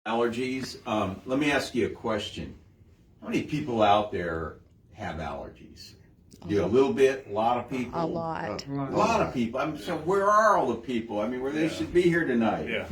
Allergies. Let me ask you a question. How many people out there have allergies? Do a little bit, a lot of people? A lot. A lot of people. So where are all the people? I mean, where they should be here tonight. Yeah.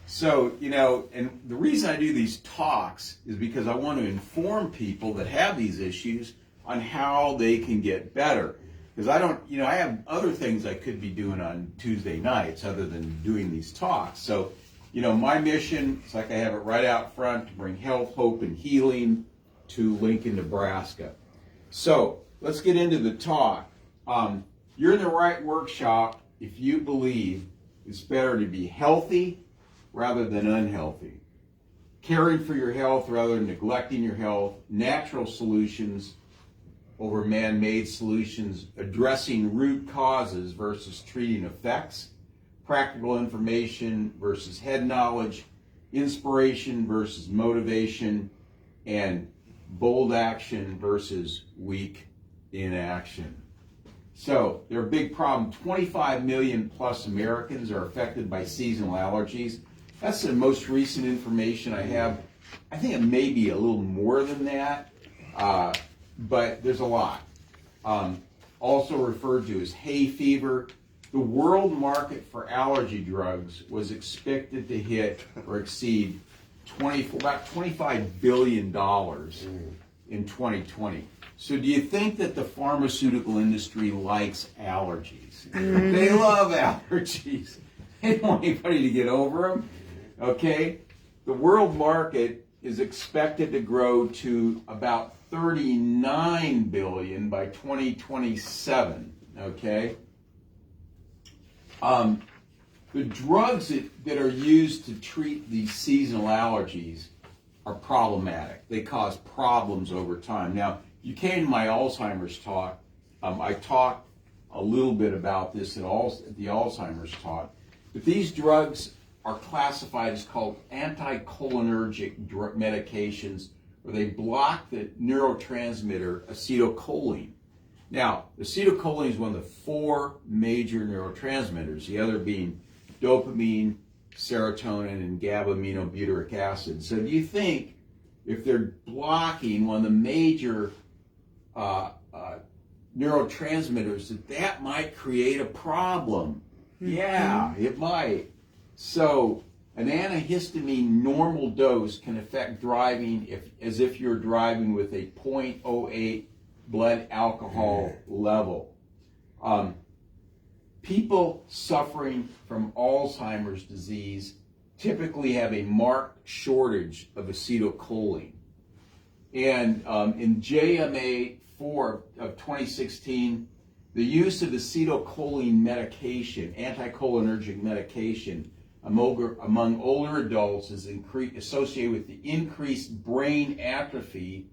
So, and the reason I do these talks is because I want to inform people that have these issues on how they can get better. Because I have other things I could be doing on Tuesday nights other than doing these talks. So, my mission, it's like I have it right out front, to bring health, hope, and healing to Lincoln, Nebraska. So, let's get into the talk. You're in the right workshop if you believe it's better to be healthy rather than unhealthy. Caring for your health rather than neglecting your health. Natural solutions over man-made solutions. Addressing root causes versus treating effects. Practical information versus head knowledge. Inspiration versus motivation. And bold action versus weak inaction. So, they're a big problem. 25 million plus Americans are affected by seasonal allergies. That's the most recent information I have. I think it may be a little more than that, but there's a lot. Also referred to as hay fever. The world market for allergy drugs was expected to hit or exceed about $25 billion in 2020. So do you think that the pharmaceutical industry likes allergies? They love allergies. They don't want anybody to get over them. Okay? The world market is expected to grow to about $39 billion by 2027. Okay? The drugs that are used to treat these seasonal allergies are problematic. They cause problems over time. Now, you came to my Alzheimer's talk. I talked a little bit about this at the Alzheimer's talk. But these drugs are classified as called anticholinergic medications, where they block the neurotransmitter acetylcholine. Now, acetylcholine is one of the 4 major neurotransmitters, the other being dopamine, serotonin, and GABA-aminobutyric acid. So do you think if they're blocking one of the major neurotransmitters that might create a problem? Yeah, it might. So an antihistamine normal dose can affect driving as if you're driving with a 0.08 blood alcohol level. People suffering from Alzheimer's disease typically have a marked shortage of acetylcholine. And in JMA4 of 2016, the use of acetylcholine medication, anticholinergic medication, among older adults is associated with the increased brain atrophy,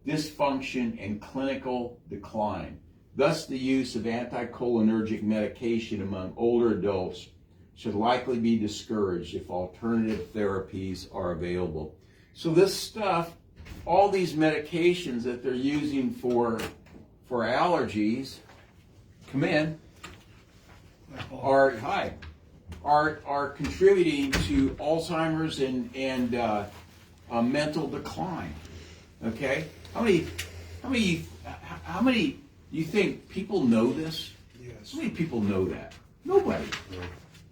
dysfunction, and clinical decline. Thus, the use of anticholinergic medication among older adults should likely be discouraged if alternative therapies are available. So this stuff, all these medications that they're using for allergies, come in, are contributing to Alzheimer's and mental decline. Okay, how many do you think people know this? Yes. How many people know that? Nobody.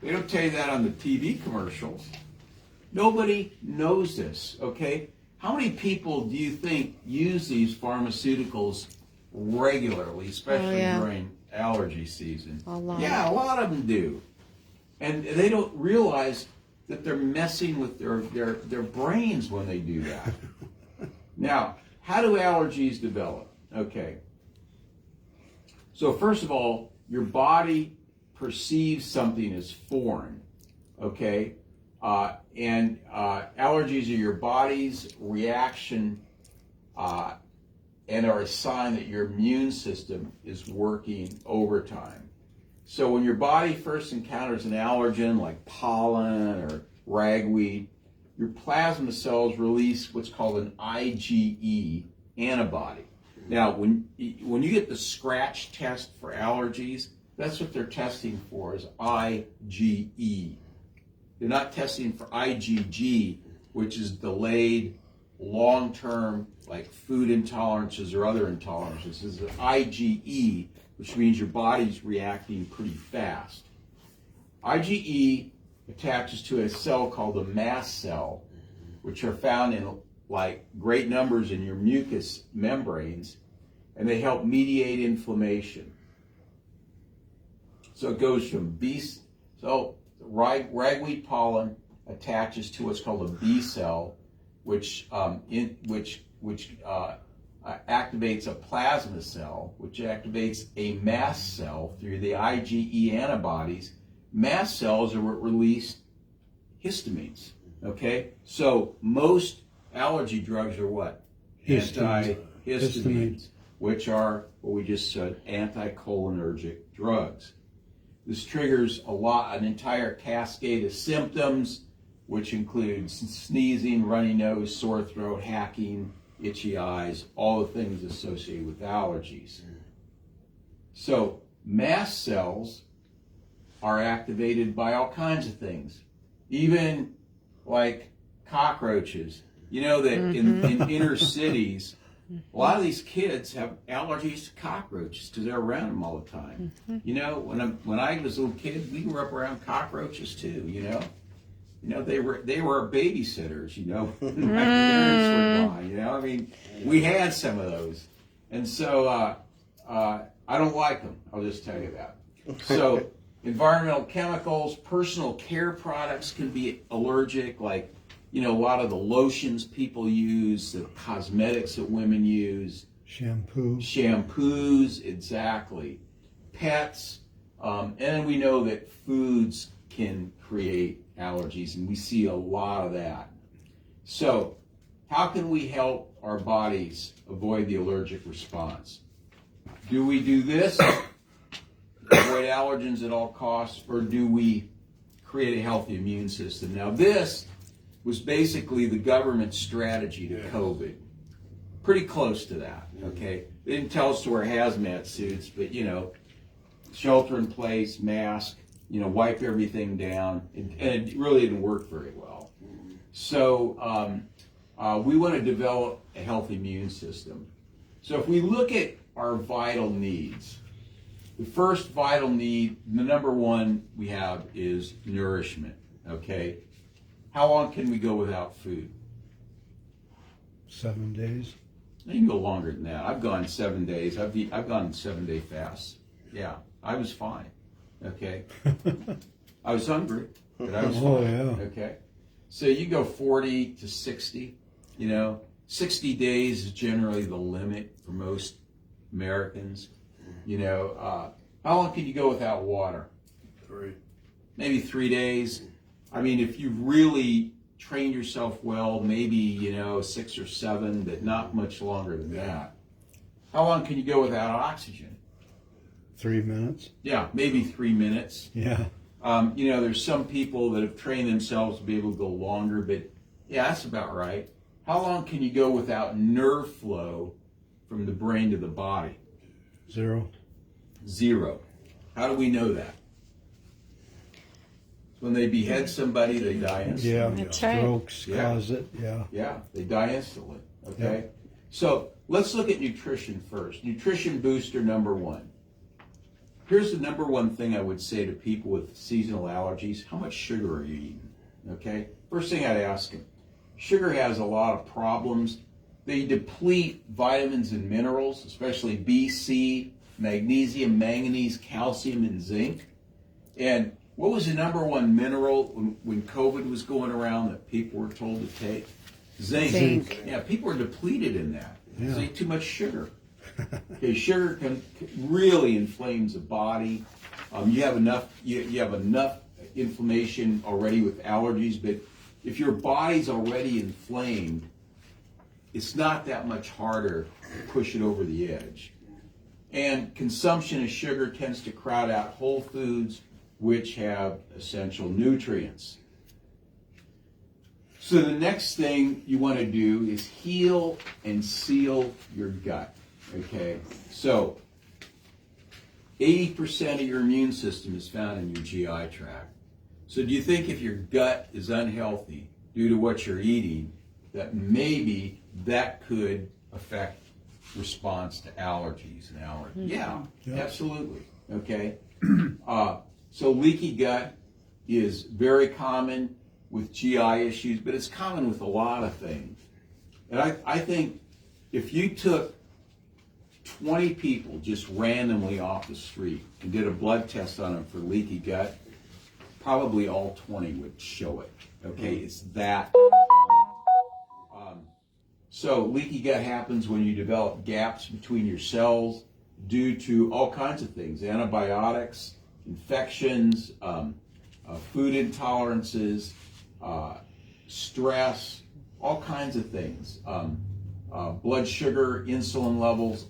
They don't tell you that on the TV commercials. Nobody knows this. Okay, how many people do you think use these pharmaceuticals regularly, especially during allergy season? A lot. Yeah, a lot of them do. And they don't realize that they're messing with their brains when they do that. Now, how do allergies develop? Okay. So first of all, your body perceives something as foreign. Okay? And allergies are your body's reaction and are a sign that your immune system is working overtime. So when your body first encounters an allergen like pollen or ragweed, your plasma cells release what's called an IgE antibody. Now, when you get the scratch test for allergies, that's what they're testing for, is IgE. they're not testing for IgG, which is delayed long-term, like food intolerances or other intolerances. This is IgE, which means your body's reacting pretty fast. IgE attaches to a cell called a mast cell, which are found in like great numbers in your mucous membranes, and they help mediate inflammation. So it goes from ragweed pollen attaches to what's called a B cell, which activates a plasma cell, which activates a mast cell through the IgE antibodies. Mast cells are what release histamines. Okay, so most allergy drugs are what? Antihistamines, which are what we just said, anticholinergic drugs. This triggers an entire cascade of symptoms, which includes sneezing, runny nose, sore throat, hacking, itchy eyes, all the things associated with allergies. So mast cells are activated by all kinds of things, even like cockroaches. You know that in inner cities, a lot of these kids have allergies to cockroaches because they're around them all the time. You know, when I was a little kid, we grew up around cockroaches too. You know, they were our babysitters. You know, my parents were gone. You know, I mean, we had some of those, and so I don't like them. I'll just tell you that. So environmental chemicals, personal care products can be allergic, like, you know, a lot of the lotions people use, the cosmetics that women use. Shampoos, exactly. Pets, and then we know that foods can create allergies, and we see a lot of that. So, how can we help our bodies avoid the allergic response? Do we do this, avoid allergens at all costs, or do we create a healthy immune system? Now, this was basically the government's strategy to COVID. Pretty close to that, okay? They didn't tell us to wear hazmat suits, but, you know, shelter in place, mask, you know, wipe everything down, and it really didn't work very well. So we want to develop a healthy immune system. So if we look at our vital needs, the first vital need, the number one we have, is nourishment, okay? How long can we go without food? 7 days. You can go longer than that. I've gone 7 days. I've gone 7-day fasts. Yeah, I was fine. Okay. I was hungry, but I was fine. Yeah. Okay. So you go 40 to 60. You know, 60 days is generally the limit for most Americans. You know, how long can you go without water? 3. Maybe 3 days. I mean, if you've really trained yourself well, maybe, you know, 6 or 7, but not much longer than that. How long can you go without oxygen? 3 minutes. Yeah, maybe 3 minutes. Yeah. You know, there's some people that have trained themselves to be able to go longer, but yeah, that's about right. How long can you go without nerve flow from the brain to the body? 0. 0. How do we know that? When they behead somebody, they die instantly. Yeah, That's right. strokes cause it, yeah. Yeah, they die instantly, okay? Yeah. So let's look at nutrition first. Nutrition booster number 1. Here's the number one thing I would say to people with seasonal allergies. How much sugar are you eating, okay? First thing I'd ask them. Sugar has a lot of problems. They deplete vitamins and minerals, especially B, C, magnesium, manganese, calcium, and zinc. And what was the number one mineral when COVID was going around that people were told to take? Zinc. Yeah, people were depleted in that. Yeah. They ate too much sugar. Okay, sugar really inflames the body. You have enough inflammation already with allergies, but if your body's already inflamed, it's not that much harder to push it over the edge. And consumption of sugar tends to crowd out whole foods, which have essential nutrients. So the next thing you want to do is heal and seal your gut. Okay, so 80% of your immune system is found in your GI tract. So do you think if your gut is unhealthy due to what you're eating, that maybe that could affect response to allergies and allergies? Yeah, absolutely. Okay. So leaky gut is very common with GI issues, but it's common with a lot of things. And I think if you took 20 people just randomly off the street and did a blood test on them for leaky gut, probably all 20 would show it. Okay, it's that. So leaky gut happens when you develop gaps between your cells due to all kinds of things: antibiotics, infections, food intolerances, stress, all kinds of things. Blood sugar, insulin levels,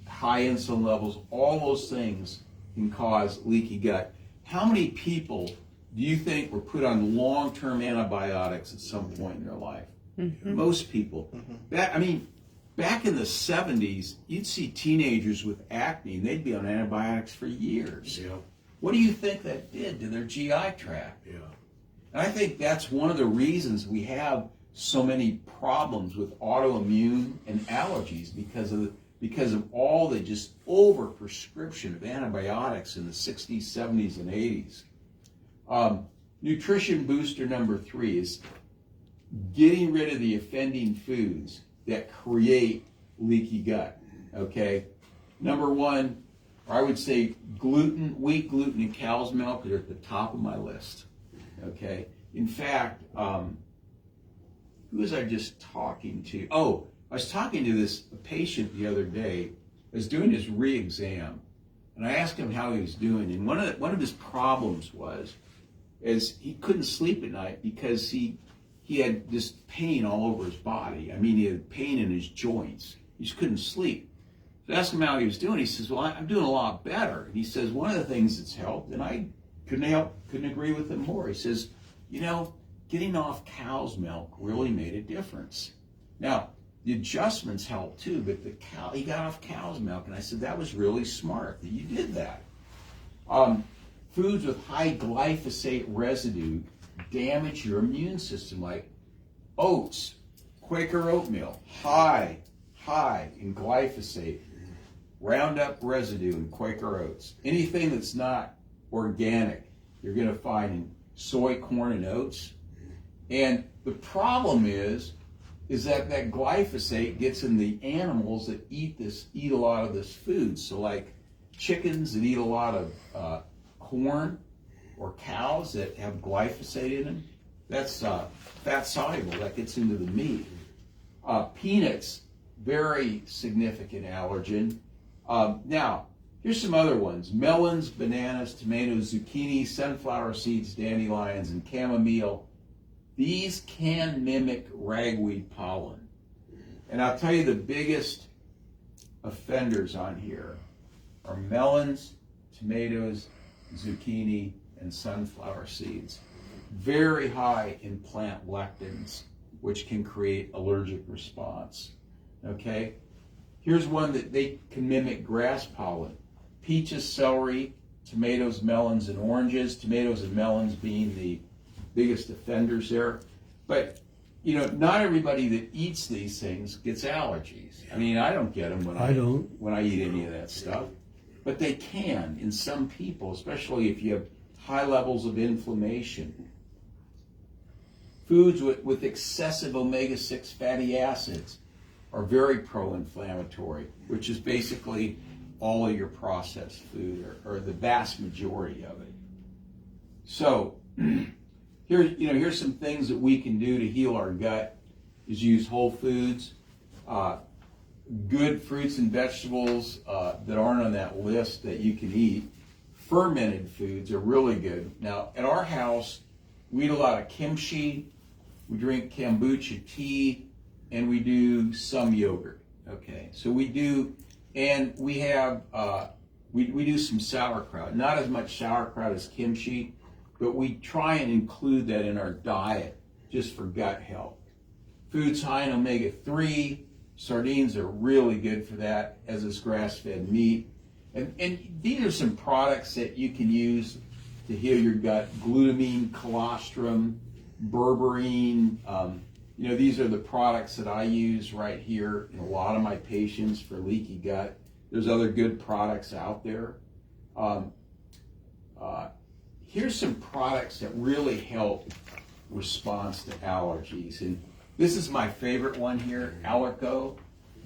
high insulin levels, all those things can cause leaky gut. How many people do you think were put on long-term antibiotics at some point in their life? Most people. Back in the 70s, you'd see teenagers with acne, and they'd be on antibiotics for years. Yeah. What do you think that did to their GI tract? Yeah. And I think that's one of the reasons we have so many problems with autoimmune and allergies, because of all the just over prescription of antibiotics in the 60s, 70s, and 80s. Nutrition booster number 3 is getting rid of the offending foods that create leaky gut. Okay, number 1, or I would say gluten, wheat gluten, and cow's milk are at the top of my list. Okay, in fact, who was I just talking to? Oh, I was talking to this patient the other day. I was doing his re-exam, and I asked him how he was doing. And one of his problems was he couldn't sleep at night because he had this pain all over his body. I mean, he had pain in his joints. He just couldn't sleep. So I asked him how he was doing. He says, "Well, I'm doing a lot better." And he says one of the things that's helped, and I couldn't agree with him more. He says, getting off cow's milk really made a difference. Now, the adjustments helped too, but he got off cow's milk, and I said that was really smart that you did that. Foods with high glyphosate residue damage your immune system, like oats, Quaker oatmeal, high in glyphosate, Roundup residue in Quaker oats. Anything that's not organic, you're going to find in soy, corn, and oats. And the problem is that glyphosate gets in the animals that eat a lot of this food. So like chickens that eat a lot of corn, or cows that have glyphosate in them, that's fat soluble, that gets into the meat. Peanuts, very significant allergen. Now, here's some other ones: melons, bananas, tomatoes, zucchini, sunflower seeds, dandelions, and chamomile. These can mimic ragweed pollen. And I'll tell you, the biggest offenders on here are melons, tomatoes, zucchini, and sunflower seeds. Very high in plant lectins, which can create allergic response. Okay? Here's one that they can mimic grass pollen: peaches, celery, tomatoes, melons, and oranges. Tomatoes and melons being the biggest offenders there. But, not everybody that eats these things gets allergies. I mean, I don't get them when I eat any of that stuff. But they can in some people, especially if you have high levels of inflammation. Foods with excessive omega-6 fatty acids are very pro-inflammatory, which is basically all of your processed food, or the vast majority of it. So here's some things that we can do to heal our gut: is use whole foods, good fruits and vegetables that aren't on that list that you can eat. Fermented foods are really good. Now, at our house, we eat a lot of kimchi, we drink kombucha tea, and we do some yogurt. Okay, so we do, and we have, we do some sauerkraut. Not as much sauerkraut as kimchi, but we try and include that in our diet just for gut health. Foods high in omega-3, sardines are really good for that, as is grass-fed meat. And these are some products that you can use to heal your gut: glutamine, colostrum, berberine. These are the products that I use right here in a lot of my patients for leaky gut. There's other good products out there. Here's some products that really help response to allergies. And this is my favorite one here, Allergo.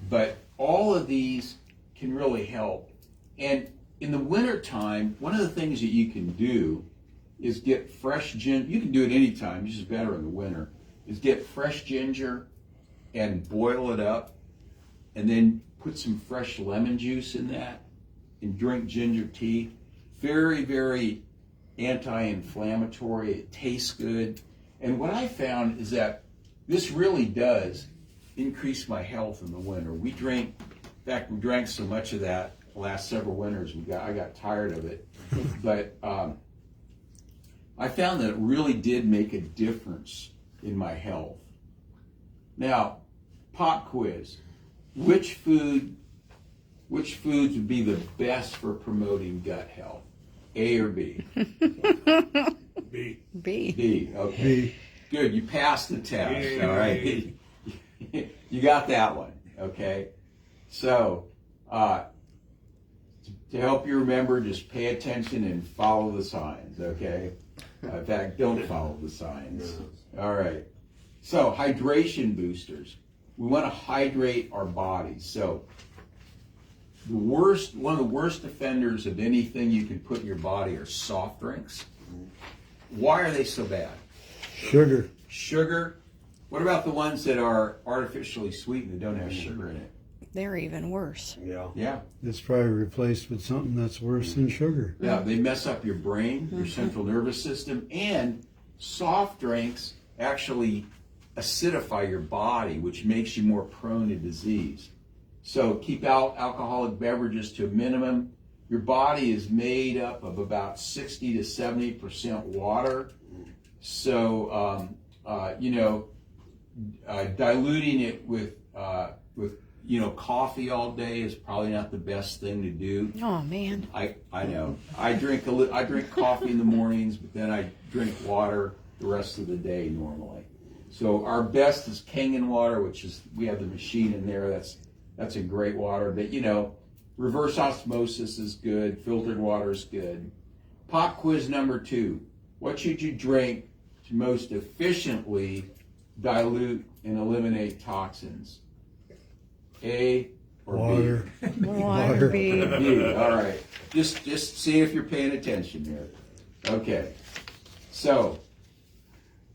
But all of these can really help. And in the wintertime, one of the things that you can do is get fresh ginger. You can do it anytime, it's just better in the winter. Is get fresh ginger and boil it up, and then put some fresh lemon juice in that and drink ginger tea. Very, very anti-inflammatory. It tastes good. And what I found is that this really does increase my health in the winter. We drank so much of that the last several winters. I got tired of it. But I found that it really did make a difference in my health. Now, pop quiz. Which foods would be the best for promoting gut health? A or B? B. B, okay. B. Good, you passed the test, all right? You got that one, okay? So, to help you remember, just pay attention and follow the signs, okay? In fact, don't follow the signs. All right. So, hydration boosters. We want to hydrate our bodies. So, one of the worst offenders of anything you can put in your body are soft drinks. Why are they so bad? Sugar. Sugar. What about the ones that are artificially sweetened that don't have sugar in it? They're even worse. Yeah. Yeah. It's probably replaced with something that's worse than sugar. Yeah, they mess up your brain, your central nervous system, and soft drinks actually acidify your body, which makes you more prone to disease. So keep out alcoholic beverages to a minimum. Your body is made up of about 60 to 70% water. So, diluting it with coffee all day is probably not the best thing to do. Oh man. I know. I drink coffee in the mornings, but then I drink water the rest of the day normally. So our best is Kangen water, which is, we have the machine in there. That's a great water. But reverse osmosis is good. Filtered water is good. Pop quiz number 2. What should you drink to most efficiently dilute and eliminate toxins? A or Water. B? Water. B. B. All right. Just see if you're paying attention here. Okay. So,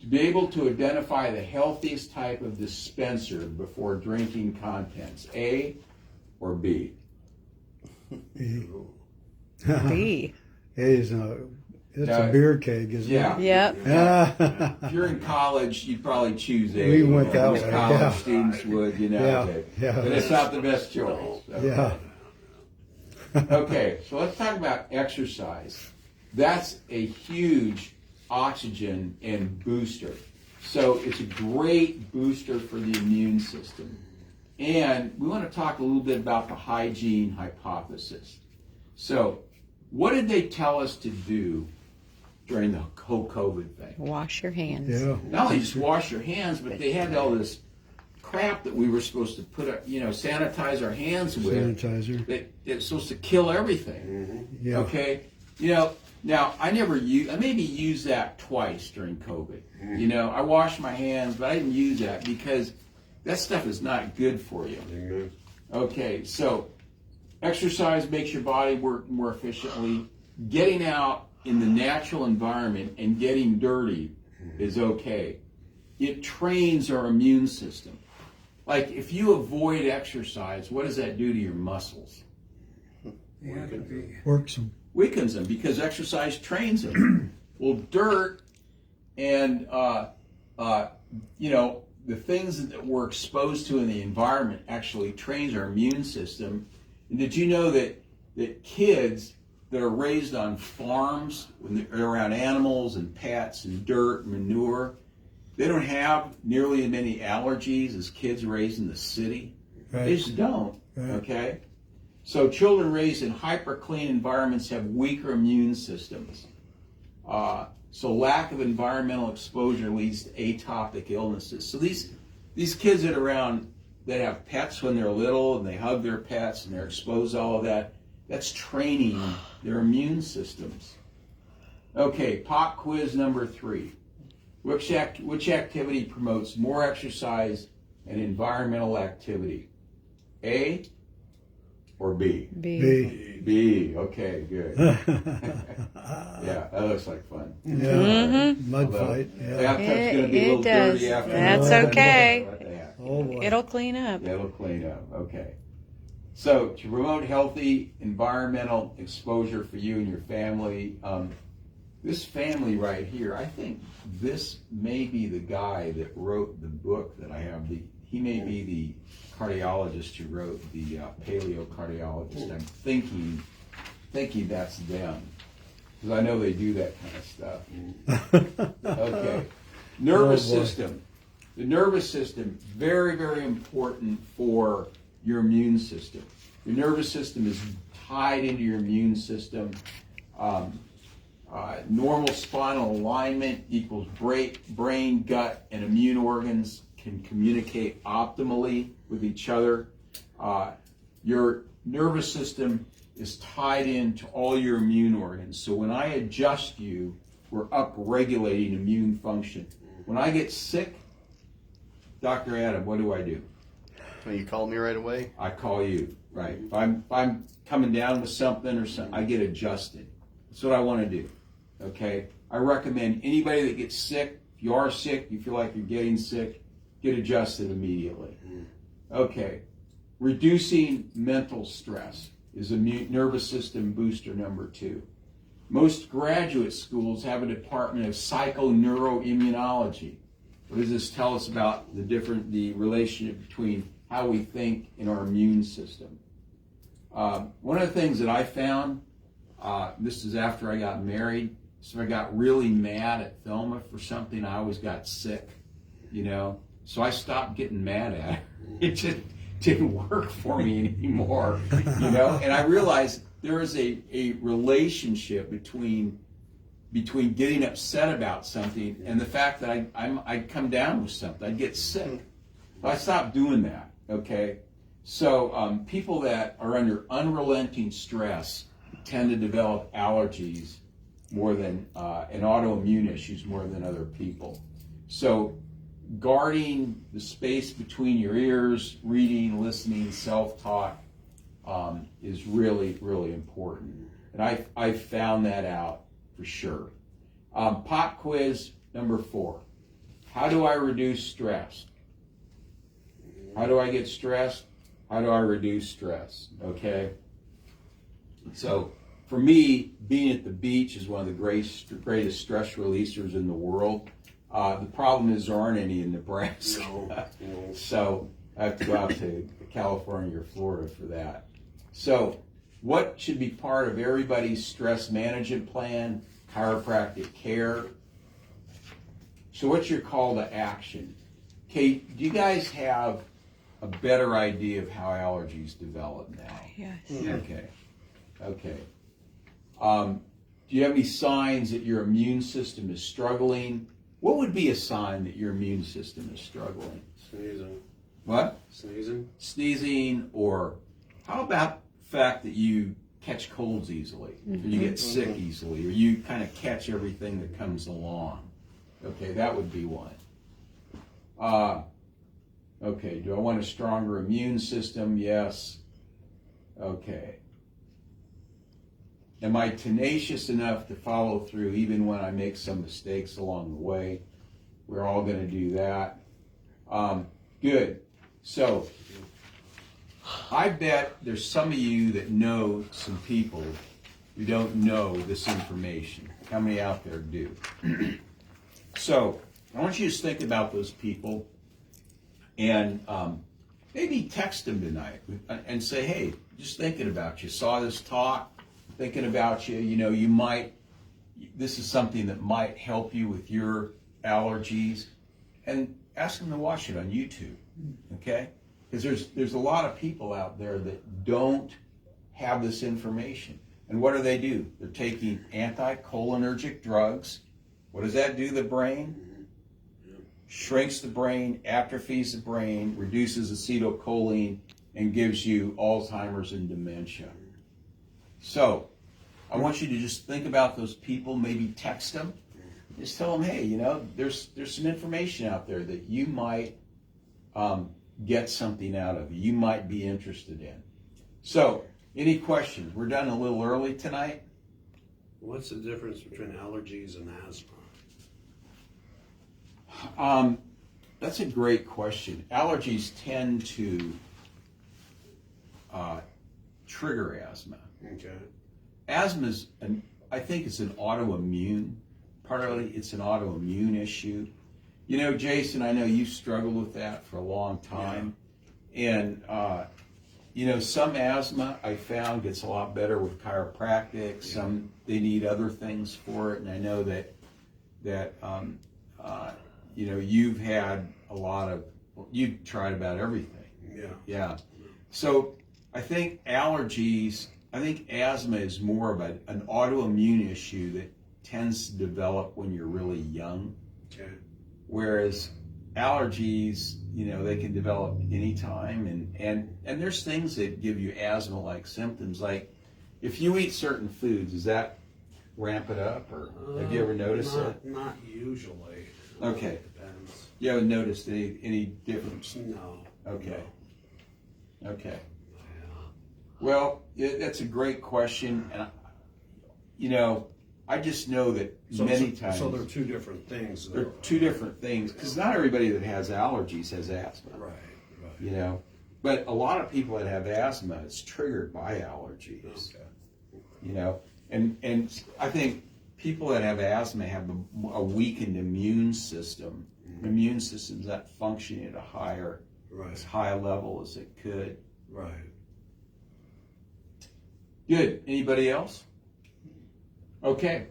to be able to identify the healthiest type of dispenser before drinking contents, A or B? B. B. It's a beer keg, isn't Yeah. Yep. it? If you're in college, you'd probably choose A. We went that Most way, college yeah. students would, Yeah, yeah. But it's not the best choice. Yeah. Okay, so let's talk about exercise. That's a huge oxygen and booster. So it's a great booster for the immune system. And we want to talk a little bit about the hygiene hypothesis. So what did they tell us to do during the whole COVID thing? Wash your hands. Yeah. Not only just wash your hands, but they had all this crap that we were supposed to sanitize our hands with. Sanitizer. It's supposed to kill everything. Yeah. Okay? Now I maybe used that twice during COVID. I washed my hands, but I didn't use that because that stuff is not good for you. Okay, so exercise makes your body work more efficiently. Getting out in the natural environment and getting dirty is okay. It trains our immune system. Like if you avoid exercise, what does that do to your muscles? Works them. Weakens them because exercise trains them. Well, dirt and the things that we're exposed to in the environment actually trains our immune system. And did you know that kids that are raised on farms, when they're around animals and pets and dirt and manure, they don't have nearly as many allergies as kids raised in the city? Right. They just don't, Right. okay? So children raised in hyper-clean environments have weaker immune systems. So lack of environmental exposure leads to atopic illnesses. So these kids that are around that have pets when they're little and they hug their pets and they're exposed to all of that, that's training their immune systems. Okay, pop quiz number 3. Which activity promotes more exercise and environmental activity? A or B? B. B. Okay, good. Yeah, that looks like fun. Yeah. Mud Although, fight. the Yeah. bathtub's gonna be a It little does. dirty after That's that. okay. What the heck? Oh boy. It'll clean up. It'll clean up. Okay. So to promote healthy environmental exposure for you and your family, this family right here, I think this may be the guy that wrote the book that I have. He may be the cardiologist who wrote the paleocardiologist. I'm thinking that's them, because I know they do that kind of stuff. Okay. Nervous Oh, boy. system. The nervous system, very, very important for your immune system. Your nervous system is tied into your immune system. Normal spinal alignment equals brain, gut, and immune organs can communicate optimally with each other. Your nervous system is tied into all your immune organs. So when I adjust you, we're up-regulating immune function. When I get sick, Dr. Adam, what do? Well, you called me right away? I call you, right? If I'm coming down with something or something, I get adjusted. That's what I want to do, okay? I recommend anybody that gets sick, if you are sick, you feel like you're getting sick, get adjusted immediately. Okay, reducing mental stress is a nervous system booster number 2. Most graduate schools have a department of psychoneuroimmunology. What does this tell us about the relationship between how we think in our immune system? One of the things that I found, this is after I got married, so I got really mad at Thelma for something, I always got sick, so I stopped getting mad at her. It just didn't work for me anymore, and I realized there is a relationship between getting upset about something and the fact that I'd come down with something, I'd get sick. I stopped doing that, okay? So people that are under unrelenting stress tend to develop allergies more than, and autoimmune issues more than other people. So guarding the space between your ears, reading, listening, self-talk is really, really important. And I found that out for sure. Pop quiz number 4. How do I reduce stress? How do I get stressed? How do I reduce stress? Okay. So for me, being at the beach is one of the greatest stress releasers in the world. The problem is there aren't any in Nebraska. No. So I have to go out to California or Florida for that. So what should be part of everybody's stress management plan? Chiropractic care. So what's your call to action? Okay, do you guys have a better idea of how allergies develop now? Yes. Okay. Do you have any signs that your immune system is struggling? What would be a sign that your immune system is struggling? Sneezing. What? Sneezing. Sneezing, or how about the fact that you catch colds easily, or you get sick easily, or you kind of catch everything that comes along? Okay, that would be one. Okay, do I want a stronger immune system? Yes. Okay. Am I tenacious enough to follow through even when I make some mistakes along the way? We're all going to do that. Good. So, I bet there's some of you that know some people who don't know this information. How many out there do? So, I want you to think about those people and maybe text them tonight and say, hey, just thinking about you. Saw this talk, thinking about you. You might, this is something that might help you with your allergies. And ask them to watch it on YouTube, okay? Because there's a lot of people out there that don't have this information. And what do? They're taking anticholinergic drugs. What does that do to the brain? Shrinks the brain, atrophies the brain, reduces acetylcholine, and gives you Alzheimer's and dementia. So, I want you to just think about those people, maybe text them. Just tell them, hey, there's some information out there that you might get something out of, you might be interested in. So, any questions? We're done a little early tonight. What's the difference between allergies and asthma? That's a great question. Allergies tend to trigger asthma. Okay. Asthma is, I think it's an autoimmune. Partly it's an autoimmune issue. Jason, I know you struggled with that for a long time. And, some asthma I found gets a lot better with chiropractic. Some, they need other things for it. And I know that you've had you've tried about everything. Yeah. Yeah. So I think asthma is more of an autoimmune issue that tends to develop when you're really young. Okay. Whereas allergies, they can develop anytime. And there's things that give you asthma-like symptoms. Like if you eat certain foods, does that ramp it up? Or have you ever noticed that? Not usually. Okay. It depends. You haven't noticed any difference? No. Okay. Okay. Yeah. Well, that's a great question. And, I just know that many times. So they're two different things. They're two different things, because not everybody that has allergies has asthma. Right. But a lot of people that have asthma, it's triggered by allergies. Okay. And I think people that have asthma have a weakened immune system. The immune system's not functioning at as high a level as it could. Right. Good. Anybody else? Okay.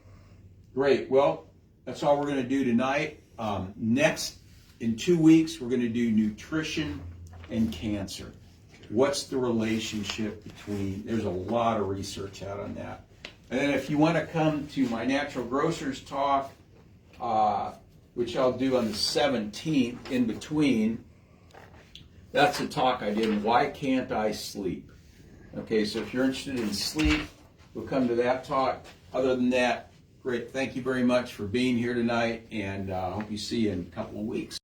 Great. Well, that's all we're going to do tonight. Next, in 2 weeks, we're going to do nutrition and cancer. What's the relationship between? There's a lot of research out on that. And then if you want to come to my Natural Grocers talk, which I'll do on the 17th in between, that's a talk I did, Why Can't I Sleep? Okay, so if you're interested in sleep, we'll come to that talk. Other than that, great. Thank you very much for being here tonight, and I hope you see you in a couple of weeks.